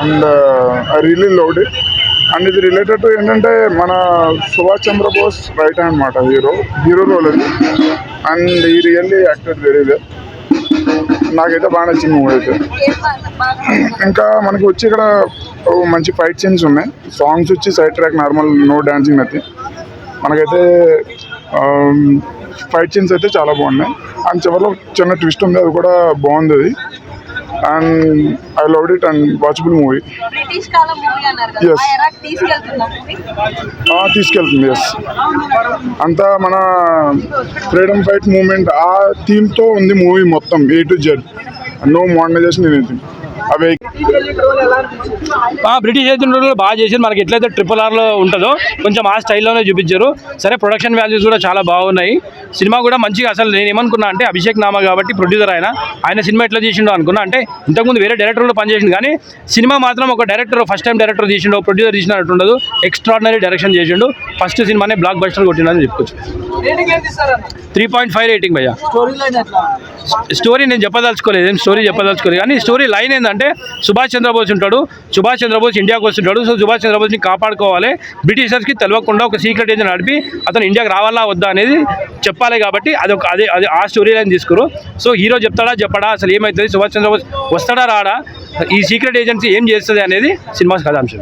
And I really loved it. And ఇది related to ఏంటంటే మన సుభాష్ చంద్రబోస్ రైట్ హ్యాండ్ అనమాట, హీరో రోల్ అది. అండ్ ఈ రియల్లీ యాక్టెడ్ వెరీ వెల్. నాకైతే బాగా నచ్చింది మూవీ అయితే. ఇంకా మనకి వచ్చి ఇక్కడ మంచి ఫైట్ సీన్స్ ఉన్నాయి. సాంగ్స్ వచ్చి side track normal, no dancing nothing. మనకైతే ఫైట్ సీన్స్ అయితే చాలా బాగున్నాయి. అండ్ చివరిలో చిన్న ట్విస్ట్ ఉంది, అది కూడా బాగుంది అది. And I loved it and watchable movie. తీసుకెళ్తుంది. ఎస్, అంతా మన ఫ్రీడమ్ ఫైట్ మూమెంట్ ఆ థీమ్తో ఉంది మూవీ మొత్తం, A to Z. No modernisation anything. అవే బ్రిటిష్ ఏజెంట్ బాగా చేసారు. మనకి ఎట్లయితే RRRలో ఉంటుందో కొంచెం ఆ స్టైల్లోనే చూపించారు. సరే, ప్రొడక్షన్ వాల్యూస్ కూడా చాలా బాగున్నాయి. సినిమా కూడా మంచిగా, అసలు నేను ఏమనుకున్నా అంటే అభిషేక్ నామా కాబట్టి ప్రొడ్యూసర్ ఆయన సినిమా ఎట్లా చేసిండో అనుకున్నా. అంటే ఇంతకుముందు వేరే డైరెక్టర్లో పనిచేసిండు, కానీ సినిమా మాత్రం ఒక డైరెక్టర్ ఫస్ట్ టైం డైరెక్టర్ తీసిండు, ప్రొడ్యూసర్ తీసినట్టు ఉండదు. ఎక్స్ట్రాడినరీ డైరెక్షన్ చేసిండు. ఫస్ట్ సినిమానే బ్లాక్ బస్టర్ కొట్టిండని చెప్పుకోవచ్చు. 3.5 రేటింగ్ భయ్యా. స్టోరీ నేను చెప్పదలుచుకోలేదు, కానీ స్టోరీ లైన్ ఏంటంటే సుభాష్ చంద్రబోస్ ఉంటాడు. సుభాష్ చంద్రబోస్ ఇండియాకి వస్తుంటాడు. సో సుభాష్ చంద్రబోస్ని కాపాడుకోవాలి, బ్రిటిషర్స్కి తెలియకుండా ఒక సీక్రెట్ ఏజెంట్ నడిపి అతను ఇండియాకి రావాలా వద్దా అనేది చెప్పాలి. కాబట్టి అదే ఆ స్టోరీ లైన్ తీసుకురు. సో హీరో చెప్పడా అసలు ఏమవుతుంది, సుభాష్ చంద్రబోస్ వస్తాడా రాడా, ఈ సీక్రెట్ ఏజెన్సీ ఏం చేస్తుంది అనేది సినిమా కథాంశం.